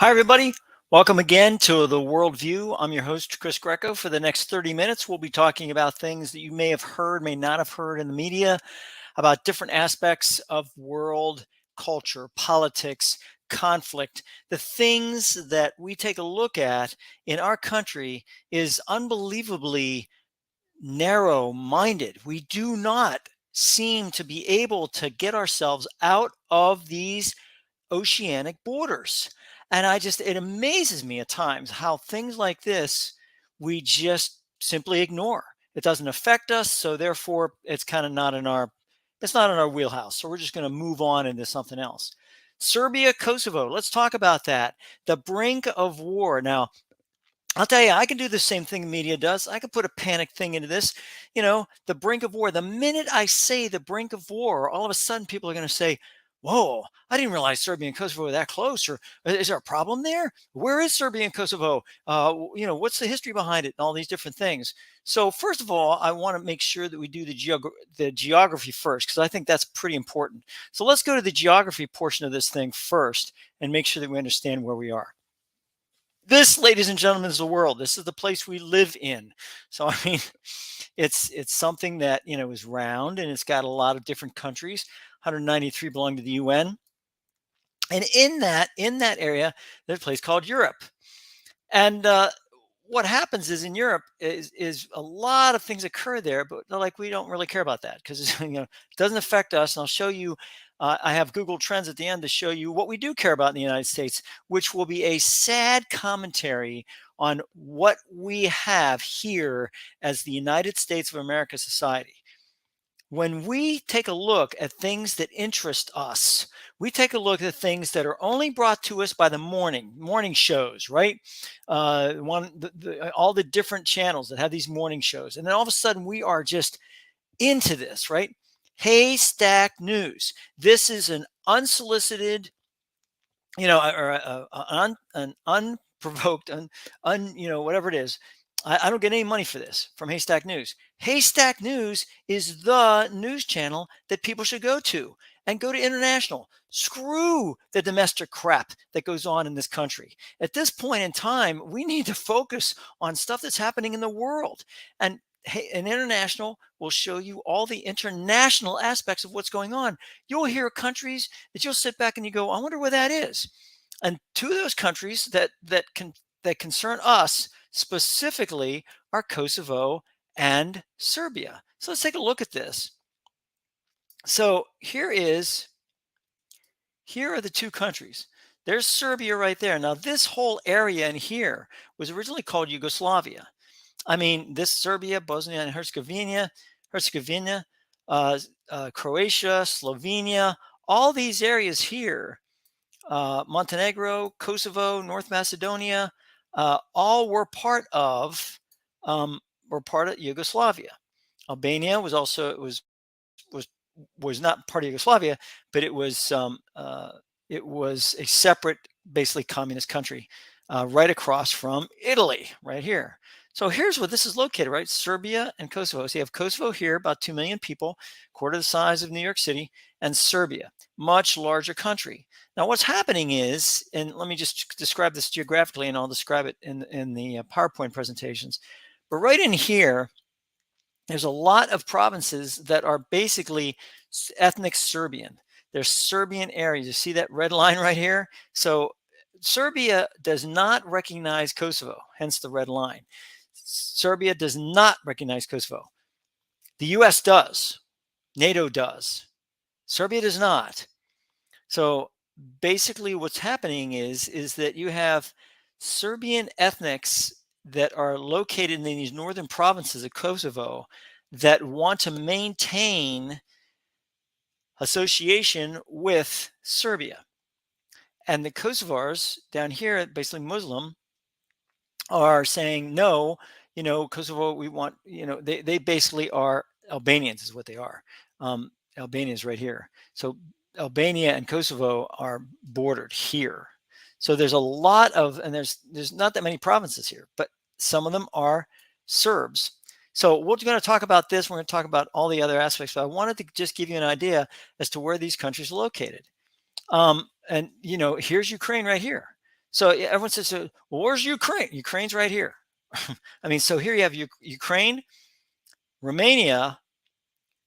Hi, everybody. Welcome again to The Worldview. I'm your host, Chris Greco. For the next 30 minutes, we'll be talking about things that you may have heard, may not have heard in the media, about different aspects of world culture, politics, conflict. The things that we take a look at in our country is unbelievably narrow minded. We do not seem to be able to get ourselves out of these oceanic borders. And it amazes me at times how things like this we just simply ignore. It doesn't affect us, so therefore it's kind of not in our wheelhouse. So we're just going to move on into something else. Serbia, Kosovo. Let's talk about that. The brink of war. Now, I'll tell you, I can do the same thing the media does. I can put a panic thing into this. The brink of war. The minute I say the brink of war, all of a sudden people are going to say, whoa, I didn't realize Serbia and Kosovo were that close. Or is there a problem there? Where is Serbia and Kosovo? What's the history behind it? And all these different things. So first of all, I want to make sure that we do the geography first, because I think that's pretty important. So let's go to the geography portion of this thing first and make sure that we understand where we are. This, ladies and gentlemen, is the world. This is the place we live in. So, I mean, it's something that, is round, and it's got a lot of different countries. 193 belong to the UN. And in that area, there's a place called Europe. And what happens is in Europe is a lot of things occur there, but like we don't really care about that because it doesn't affect us. And I'll show you. I have Google Trends at the end to show you what we do care about in the United States, which will be a sad commentary on what we have here as the United States of America society. When we take a look at things that interest us, we take a look at things that are only brought to us by the morning shows, right? All the different channels that have these morning shows, and then all of a sudden we are just into this, right? Haystack news. This is an unsolicited, or an unprovoked, whatever it is. I don't get any money for this from Haystack News. Haystack News is the news channel that people should go to and go to international. Screw the domestic crap that goes on in this country. At this point in time, we need to focus on stuff that's happening in the world. And an international will show you all the international aspects of what's going on. You'll hear countries that you'll sit back and you go, I wonder where that is. And two of those countries that concern us specifically are Kosovo and Serbia. So let's take a look at this. So here are the two countries. There's Serbia right there. Now, this whole area in here was originally called Yugoslavia. I mean, this Serbia, Bosnia and Herzegovina, Croatia, Slovenia, all these areas here, Montenegro, Kosovo, North Macedonia, all were part of Yugoslavia. Albania was not part of Yugoslavia, but it was a separate, basically communist country, right across from Italy, right here. So here's where this is located, right? Serbia and Kosovo. So you have Kosovo here, about 2 million people, quarter the size of New York City, and Serbia, much larger country. Now what's happening is, and let me just describe this geographically, and I'll describe it in the PowerPoint presentations. But right in here, there's a lot of provinces that are basically ethnic Serbian. They're Serbian areas. You see that red line right here? So Serbia does not recognize Kosovo, hence the red line. Serbia does not recognize Kosovo. The US does. NATO does. Serbia does not. So basically what's happening is that you have Serbian ethnics that are located in these northern provinces of Kosovo that want to maintain association with Serbia. And the Kosovars down here, basically Muslim, are saying, no, Kosovo, we want, they basically are Albanians is what they are. Albania is right here. So Albania and Kosovo are bordered here. So there's a lot of, and there's not that many provinces here, but some of them are Serbs. So we're going to talk about this. We're going to talk about all the other aspects, but I wanted to just give you an idea as to where these countries are located. And here's Ukraine right here. So everyone says, so, well, where's Ukraine? Ukraine's right here. I mean, so here you have Ukraine, Romania,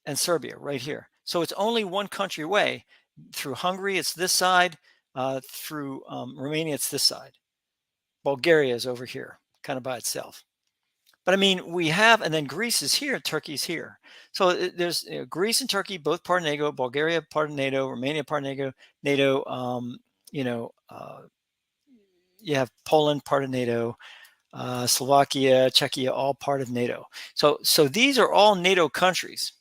and Serbia right here. So it's only one country away. Through Hungary, it's this side. Through Romania, it's this side. Bulgaria is over here, kind of by itself. But I mean, we have, and then Greece is here, Turkey's here. So there's Greece and Turkey, both part of NATO, Bulgaria part of NATO, Romania part of NATO. NATO, you have Poland part of NATO, Slovakia, Czechia, all part of NATO. So these are all NATO countries.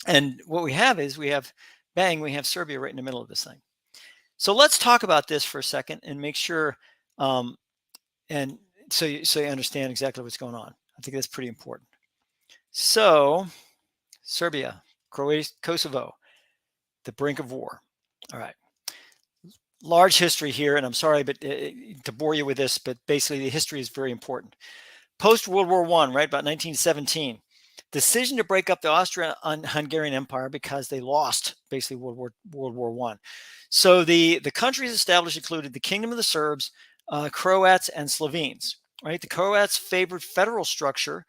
And what we have is we have Serbia right in the middle of this thing. So let's talk about this for a second and make sure, and so you understand exactly what's going on. I think that's pretty important. So Serbia, Croatia, Kosovo, the brink of war. All right. Large history here, and I'm sorry but to bore you with this, but basically the history is very important. Post World War I, right, about 1917, decision to break up the Austrian-Hungarian Empire because they lost basically World War I. So the countries established included the Kingdom of the Serbs, Croats, and Slovenes. Right, the Croats favored federal structure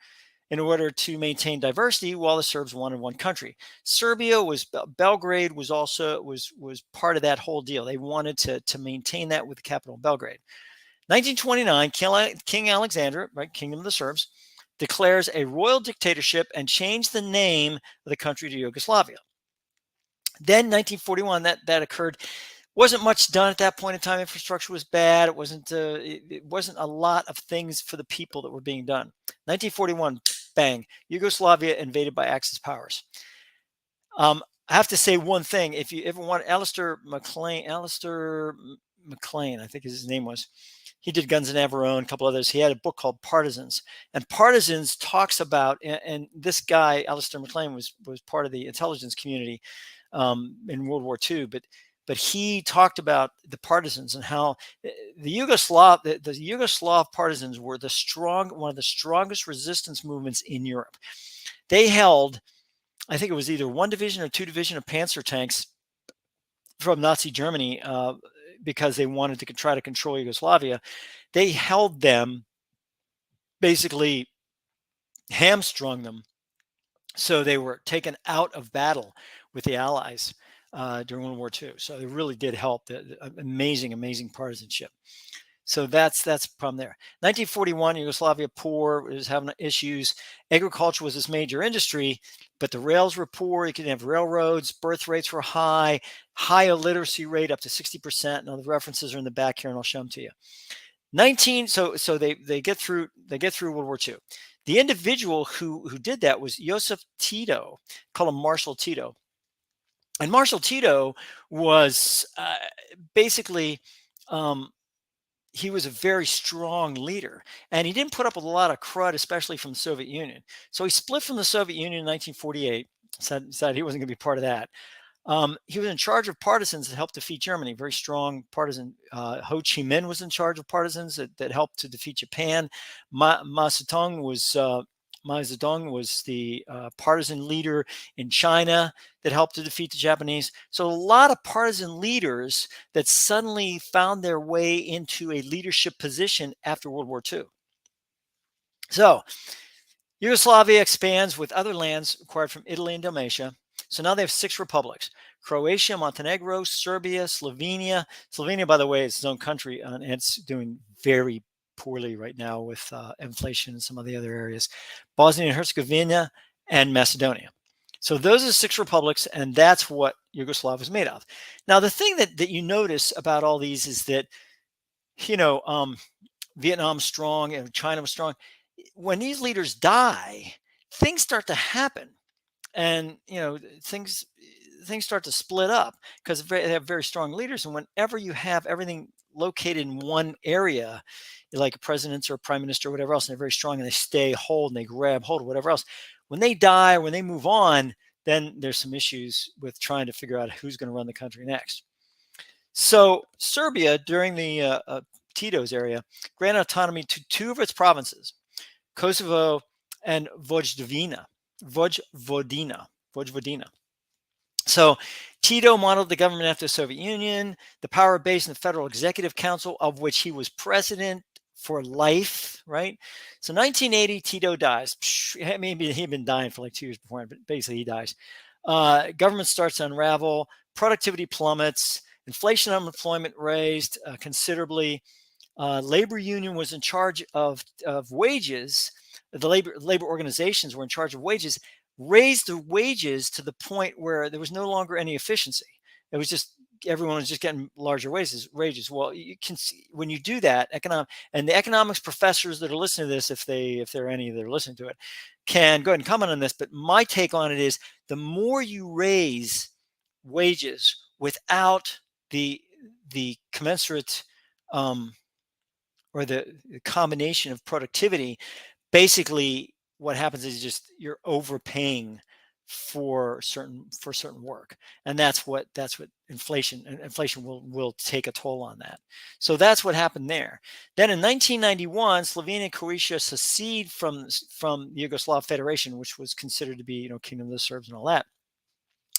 in order to maintain diversity, while the Serbs wanted one country. Serbia Belgrade was also was part of that whole deal. They wanted to maintain that with the capital Belgrade. 1929, King Alexander, right, Kingdom of the Serbs, declares a royal dictatorship and changed the name of the country to Yugoslavia. Then 1941, that occurred. Wasn't much done at that point in time. Infrastructure was bad. It wasn't a lot of things for the people that were being done. 1941, bang, Yugoslavia invaded by Axis powers. I have to say one thing. If you ever want Alistair McLean, I think his name was. He did Guns and Navarone, a couple others. He had a book called Partisans, and Partisans talks about, and this guy Alistair McLean was part of the intelligence community in World War II, but he talked about the partisans and how the Yugoslav partisans were one of the strongest resistance movements in Europe. They held, I think it was either one division or two division of Panzer tanks from Nazi Germany because they wanted to try to control Yugoslavia. They held them, basically hamstrung them, so they were taken out of battle with the Allies during World War II. So they really did help. The amazing partisanship. So that's the problem there. 1941, Yugoslavia poor, was having issues. Agriculture was its major industry, but the rails were poor. You couldn't have railroads. Birth rates were high illiteracy rate up to 60%. Now the references are in the back here, and I'll show them to you. So they get through World War II. The individual who did that was Joseph Tito, called him Marshal Tito. And Marshal Tito was basically, he was a very strong leader, and he didn't put up with a lot of crud, especially from the Soviet Union. So he split from the Soviet Union in 1948, decided he wasn't going to be part of that. He was in charge of partisans that helped defeat Germany, very strong partisan. Ho Chi Minh was in charge of partisans that helped to defeat Japan. Mao Zedong was the partisan leader in China that helped to defeat the Japanese. So a lot of partisan leaders that suddenly found their way into a leadership position after World War II. So Yugoslavia expands with other lands acquired from Italy and Dalmatia. So now they have 6 republics: Croatia, Montenegro, Serbia, Slovenia. Slovenia, by the way, is its own country, and it's doing very poorly right now with inflation and some of the other areas. Bosnia and Herzegovina and Macedonia. So those are the 6 republics, and that's what Yugoslavia was made of. Now, the thing that you notice about all these is that, Vietnam's strong and China was strong. When these leaders die, things start to happen. And things start to split up because they have very strong leaders. And whenever you have everything located in one area, like a president or a prime minister or whatever else, and they're very strong and they stay hold and they grab hold of whatever else, when they die or when they move on, then there's some issues with trying to figure out who's going to run the country next. So Serbia, during the Tito's area, granted autonomy to 2 of its provinces, Kosovo and Vojvodina. So Tito modeled the government after the Soviet Union, the power base in the Federal Executive Council, of which he was president for life, right? So 1980, Tito dies. Maybe he'd been dying for like 2 years before, but basically he dies. Government starts to unravel, productivity plummets, inflation, unemployment raised considerably. Labor union was in charge of wages. The labor organizations were in charge of wages, raised the wages to the point where there was no longer any efficiency. It was just everyone was just getting larger wages. Well, you can see when you do that, and the economics professors that are listening to this, if there are any that are listening to it, can go ahead and comment on this. But my take on it is the more you raise wages without the commensurate or the combination of productivity, basically what happens is just you're overpaying for certain work, and that's what inflation will take a toll on that. So that's what happened there. Then in 1991, Slovenia and Croatia secede from the Yugoslav Federation, which was considered to be Kingdom of the Serbs and all that.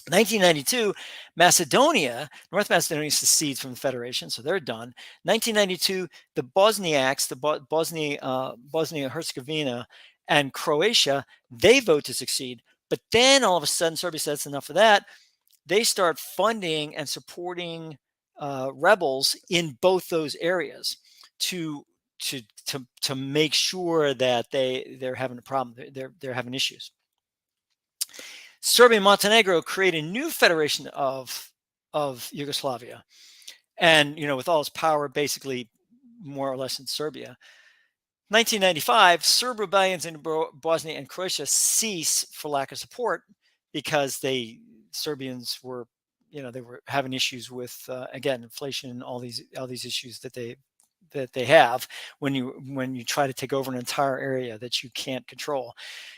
1992, North Macedonia secedes from the Federation, so they're done. 1992, the Bosniaks, Bosnia Herzegovina and Croatia, they vote to succeed. But then all of a sudden, Serbia says enough of that. They start funding and supporting rebels in both those areas to make sure that they're having a problem. They're having issues. Serbia and Montenegro create a new federation of Yugoslavia, and with all its power basically more or less in Serbia. 1995, Serb rebellions in Bosnia and Croatia cease for lack of support because Serbians were they were having issues with again inflation and all these issues that they have when you try to take over an entire area that you can't control.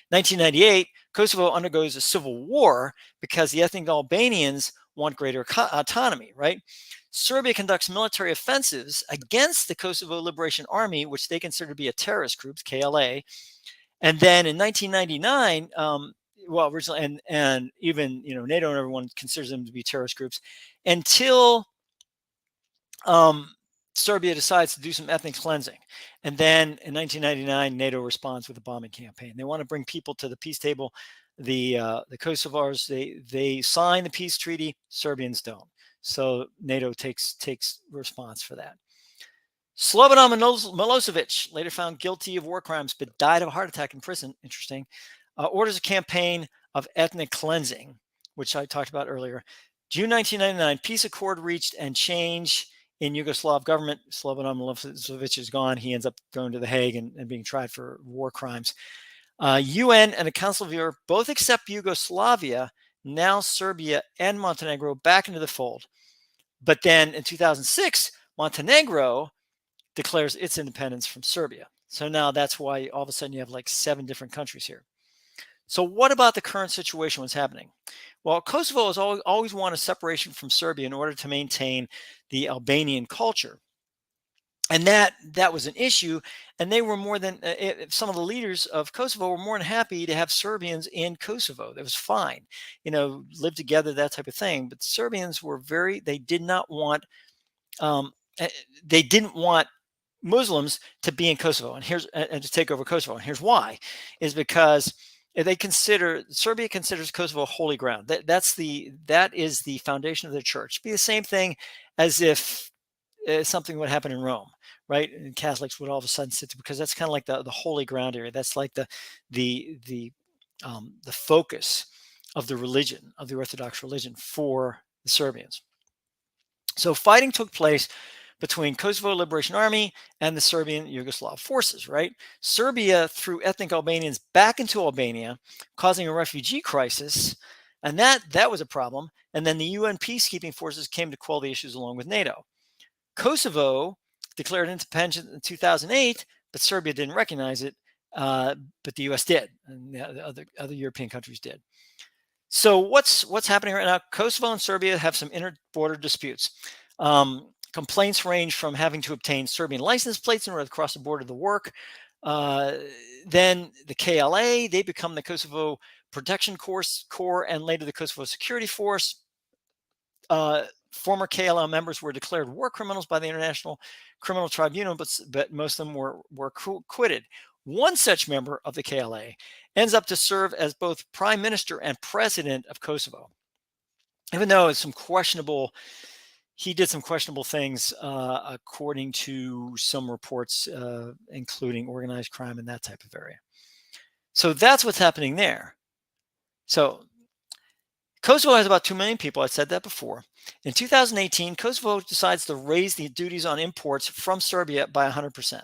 1998, Kosovo undergoes a civil war because the ethnic Albanians want greater autonomy, right? Serbia conducts military offensives against the Kosovo Liberation Army, which they consider to be a terrorist group, KLA. And then in 1999, originally, and even NATO and everyone considers them to be terrorist groups until Serbia decides to do some ethnic cleansing. And then in 1999, NATO responds with a bombing campaign. They want to bring people to the peace table. The Kosovars, they sign the peace treaty. Serbians don't. So NATO takes response for that. Slobodan Milosevic, later found guilty of war crimes, but died of a heart attack in prison. Interesting. Orders a campaign of ethnic cleansing, which I talked about earlier. June 1999, peace accord reached and change in Yugoslav government. Slobodan Milosevic is gone. He ends up going to The Hague and being tried for war crimes. UN and the Council of Europe both accept Yugoslavia, now Serbia and Montenegro, back into the fold. But then in 2006, Montenegro declares its independence from Serbia. So now that's why all of a sudden you have like 7 different countries here. So what about the current situation? What's happening? Well, Kosovo has always wanted separation from Serbia in order to maintain the Albanian culture. And that was an issue. And they were some of the leaders of Kosovo were more than happy to have Serbians in Kosovo. That was fine, live together, that type of thing. But Serbians were they didn't want Muslims to be in Kosovo and to take over Kosovo. And here's why, is because Serbia considers Kosovo holy ground. That is the foundation of the church. It'd be the same thing as if something would happen in Rome, right? And Catholics would all of a sudden sit there, because that's kind of like the holy ground area. That's like the focus of the religion, of the Orthodox religion for the Serbians. So fighting took place between Kosovo Liberation Army and the Serbian Yugoslav forces, right? Serbia threw ethnic Albanians back into Albania, causing a refugee crisis, and that was a problem. And then the UN peacekeeping forces came to quell the issues along with NATO. Kosovo declared independence in 2008, but Serbia didn't recognize it, but the US did, and the other European countries did. So what's happening right now? Kosovo and Serbia have some inter-border disputes. Complaints range from having to obtain Serbian license plates in order to cross the border to work. Then the KLA, they become the Kosovo Protection Corps and later the Kosovo Security Force. Former KLM members were declared war criminals by the International Criminal Tribunal, but most of them were acquitted. One such member of the KLA ends up to serve as both prime minister and president of Kosovo, even though it's he did some questionable things, according to some reports, including organized crime in that type of area. So that's what's happening there. So Kosovo has about 2 million people. I said that before. In 2018, Kosovo decides to raise the duties on imports from Serbia by 100%.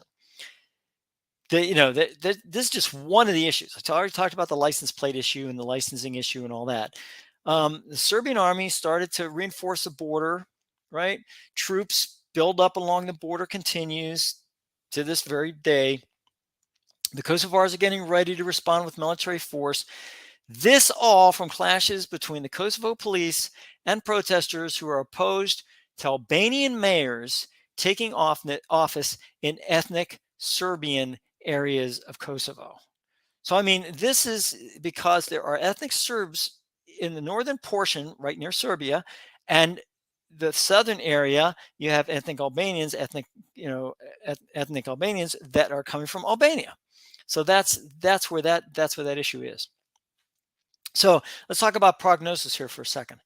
This is just one of the issues. I already talked about the license plate issue and the licensing issue and all that. The Serbian army started to reinforce the border, right? Troops build up along the border continues to this very day. The Kosovars are getting ready to respond with military force. This all from clashes between the Kosovo police and protesters who are opposed to Albanian mayors taking office in ethnic Serbian areas of Kosovo. So, I mean, this is because there are ethnic Serbs in the northern portion right near Serbia, and the southern area, you have ethnic Albanians, ethnic Albanians that are coming from Albania. So that's where that issue is. So let's talk about prognosis here for a second.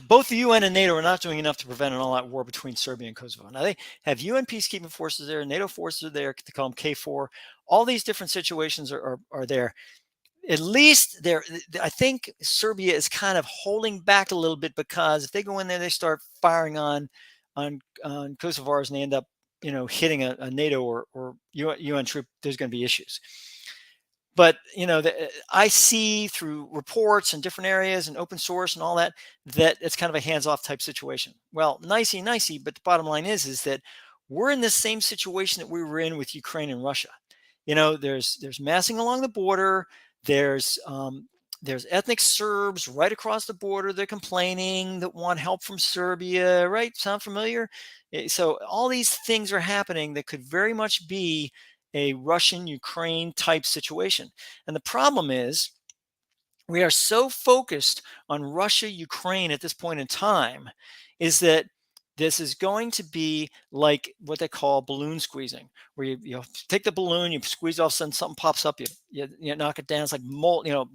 Both the UN and NATO are not doing enough to prevent an all-out war between Serbia and Kosovo. Now, they have UN peacekeeping forces there, NATO forces are there, they call them KFOR. All these different situations are there. At least there, I think Serbia is kind of holding back a little bit, because if they go in there, they start firing on Kosovars and they end up, hitting a NATO or UN troop, there's going to be issues. But I see through reports in different areas and open source and all that it's kind of a hands-off type situation. Well, nicey, but the bottom line is that we're in the same situation that we were in with Ukraine and Russia. There's massing along the border. There's ethnic Serbs right across the border. They're complaining that want help from Serbia. Right? Sound familiar? So all these things are happening that could very much be a Russian-Ukraine type situation. And the problem is we are so focused on Russia-Ukraine at this point in time is that this is going to be like what they call balloon squeezing, where you take the balloon, you squeeze off, sudden something pops up, you knock it down. It's like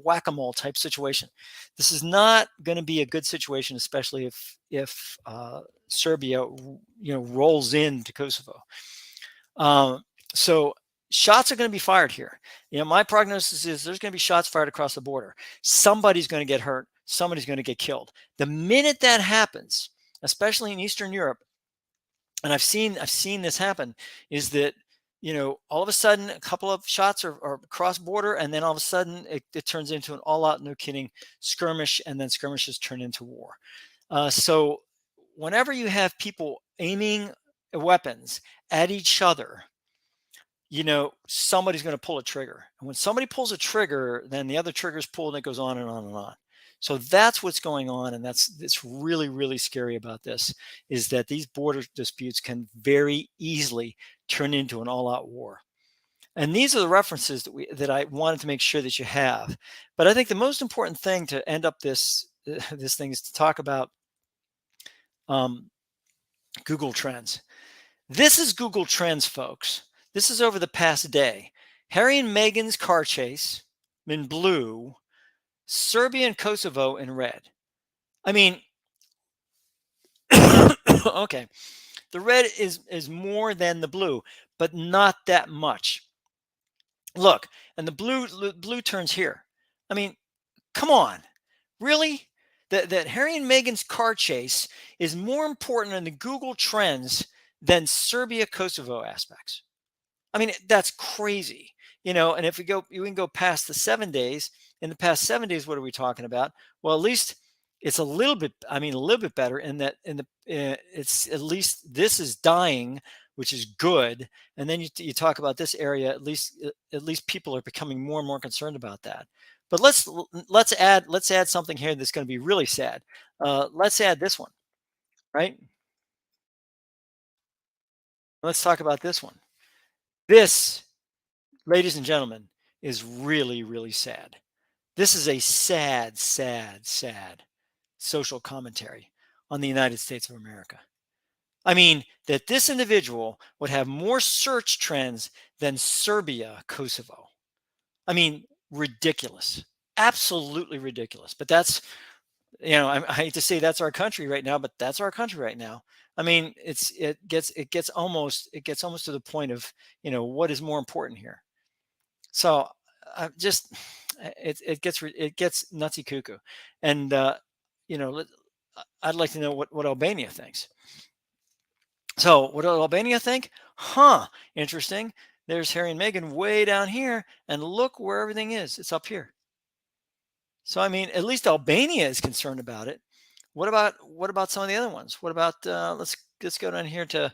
whack-a-mole type situation. This is not going to be a good situation, especially if Serbia rolls into Kosovo. So shots are going to be fired here. My prognosis is there's going to be shots fired across the border. Somebody's going to get hurt. Somebody's going to get killed. The minute that happens, especially in Eastern Europe, and I've seen this happen, is that all of a sudden a couple of shots are cross border, and then all of a sudden it turns into an all-out, no kidding, skirmish, and then skirmishes turn into war. So whenever you have people aiming weapons at each other, somebody's going to pull a trigger. And when somebody pulls a trigger, then the other trigger's pulled, and it goes on and on and on. So that's what's going on. And that's really, really scary about this, is that these border disputes can very easily turn into an all-out war. And these are the references that I wanted to make sure that you have. But I think the most important thing to end up this thing is to talk about Google Trends. This is Google Trends, folks. This is over the past day. Harry and Meghan's car chase in blue, Serbia and Kosovo in red. I mean, okay, the red is more than the blue, but not that much. Look, and the blue turns here. I mean, come on, really? That Harry and Meghan's car chase is more important in the Google Trends than Serbia-Kosovo aspects. I mean, that's crazy, and if we can go past the 7 days. In the past 7 days, what are we talking about? Well, at least it's a little bit better in that it's at least this is dying, which is good. And then you talk about this area, at least people are becoming more and more concerned about that. But let's add something here that's going to be really sad. Let's add this one, right? Let's talk about this one. This, ladies and gentlemen, is really, really sad. This is a sad, sad, sad social commentary on the United States of America. I mean, that this individual would have more search trends than Serbia, Kosovo. I mean, ridiculous. Absolutely ridiculous. But that's, I hate to say that's our country right now, but that's our country right now. I mean, it gets almost to the point of, what is more important here. So just it gets nutsy cuckoo, and you know, let, I'd like to know what Albania thinks. So what did Albania think? Huh, interesting. There's Harry and Meghan way down here, and look where everything is. It's up here. So I mean, at least Albania is concerned about it. What about some of the other ones? What about let's go down here to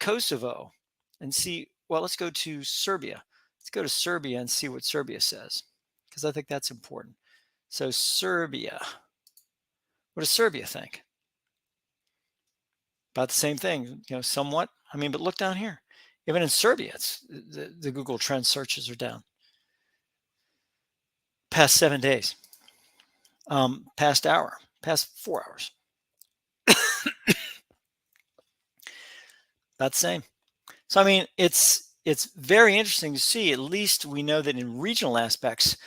Kosovo and see. Well, let's go to Serbia. Let's go to Serbia and see what Serbia says, because I think that's important. So Serbia, what does Serbia think? About the same thing, somewhat. I mean, but look down here. Even in Serbia, it's the Google Trends searches are down. Past 7 days, past hour, past 4 hours. That's the same. So I mean, it's very interesting to see. At least we know that in regional aspects,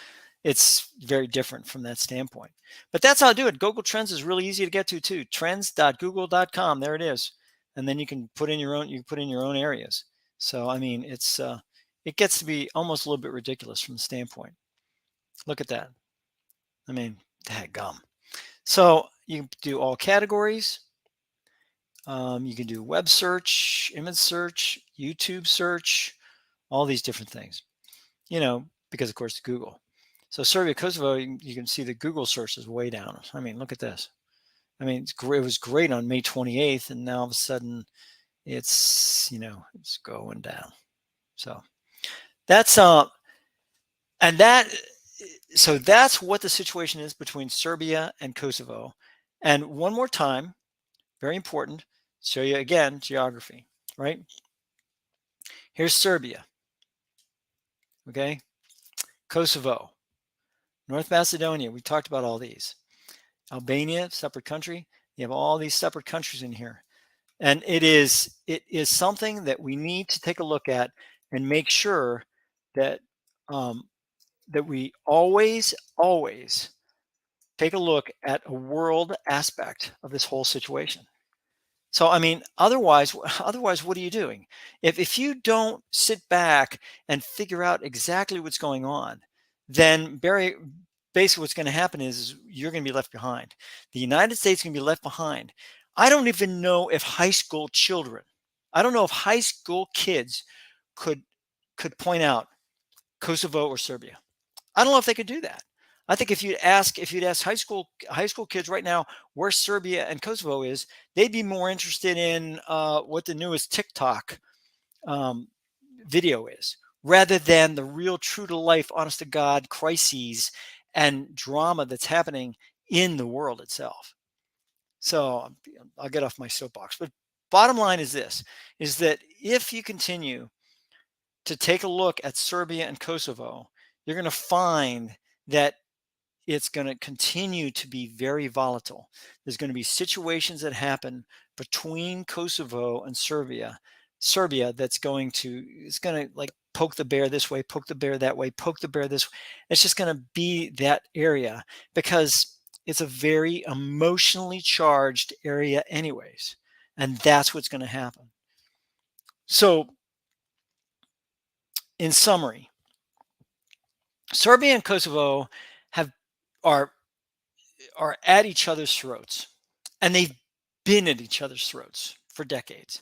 it's very different from that standpoint. But that's how I do it. Google Trends is really easy to get to too. Trends.google.com. There it is, and then you can put in your own. You put in your own areas. So I mean, it gets to be almost a little bit ridiculous from the standpoint. Look at that. I mean, gum. So you can do all categories. You can do web search, image search, YouTube search, all these different things, because of course Google. So Serbia, Kosovo, you can see the Google search is way down. I mean, look at this. I mean, it was great on May 28th, and now all of a sudden it's going down. So that's and that so that's what the situation is between Serbia and Kosovo. And one more time, very important, show you again geography, right? Here's Serbia. Okay. Kosovo, North Macedonia. We talked about all these. Albania, separate country. You have all these separate countries in here. And it is something that we need to take a look at and make sure that that we always take a look at a world aspect of this whole situation. So I mean, otherwise, what are you doing? If you don't sit back and figure out exactly what's going on, then basically what's going to happen is you're going to be left behind. The United States is going to be left behind. I don't even know if high school kids could point out Kosovo or Serbia. I don't know if they could do that. I think if you'd ask high school kids right now where Serbia and Kosovo is, they'd be more interested in what the newest TikTok video is, rather than the real, true to life, honest to God crises and drama that's happening in the world itself. So I'll get off my soapbox. But bottom line is this: is that if you continue to take a look at Serbia and Kosovo, you're going to find that it's going to continue to be very volatile. There's going to be situations that happen between Kosovo and Serbia that's going to like poke the bear this way, poke the bear that way, poke the bear this way. It's just going to be that area because it's a very emotionally charged area anyways. And that's what's going to happen. So in summary, Serbia and Kosovo are at each other's throats, and they've been at each other's throats for decades,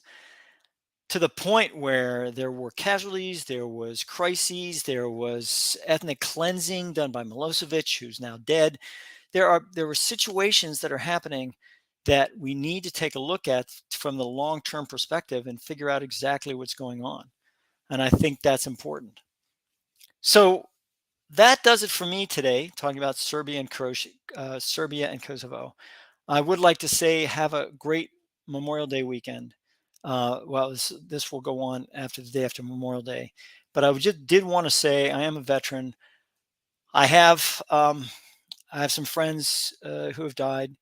to the point where there were casualties, there was crises, there was ethnic cleansing done by Milosevic, who's now dead. There were situations that are happening that we need to take a look at from the long-term perspective and figure out exactly what's going on. And I think that's important. So that does it for me today, talking about Serbia and Kosovo. I would like to say have a great Memorial Day weekend. Well, this will go on after the day after Memorial Day. But I did want to say I am a veteran. I have some friends who have died,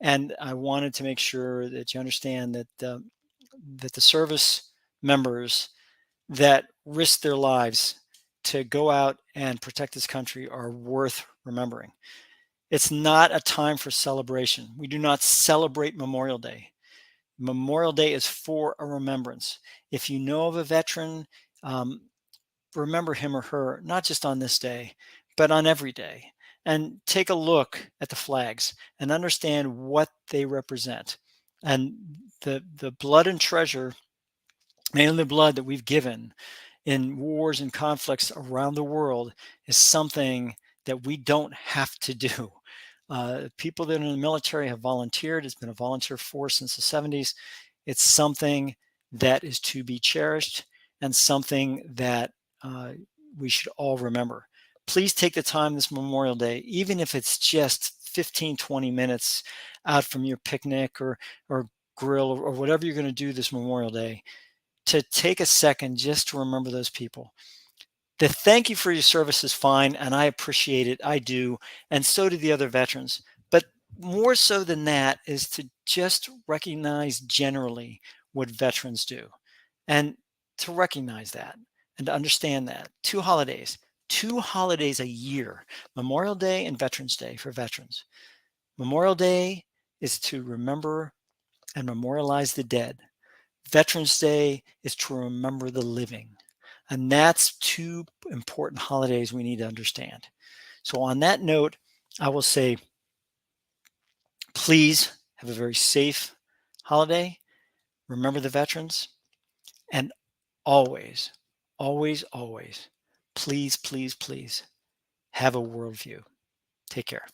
and I wanted to make sure that you understand that the service members that risk their lives to go out and protect this country are worth remembering. It's not a time for celebration. We do not celebrate Memorial Day. Memorial Day is for a remembrance. If you know of a veteran, um, remember him or her, not just on this day, but on every day. And take a look at the flags and understand what they represent. And the blood and treasure, mainly the blood that we've given in wars and conflicts around the world, is something that we don't have to do. People that are in the military have volunteered. It's been a volunteer force since the 70s. It's something that is to be cherished and something that uh, we should all remember. Please take the time this Memorial Day, even if it's just 15, 20 minutes out from your picnic or grill or whatever you're going to do this Memorial Day, to take a second just to remember those people. The thank you for your service is fine, and I appreciate it. I do, and so do the other veterans. But more so than that is to just recognize generally what veterans do, and to recognize that and to understand that. Two holidays a year, Memorial Day and Veterans Day for veterans. Memorial Day is to remember and memorialize the dead. Veterans Day is to remember the living. And that's two important holidays we need to understand. So, on that note, I will say, please have a very safe holiday. Remember the veterans. And always, always, always, please, please, please have a worldview. Take care.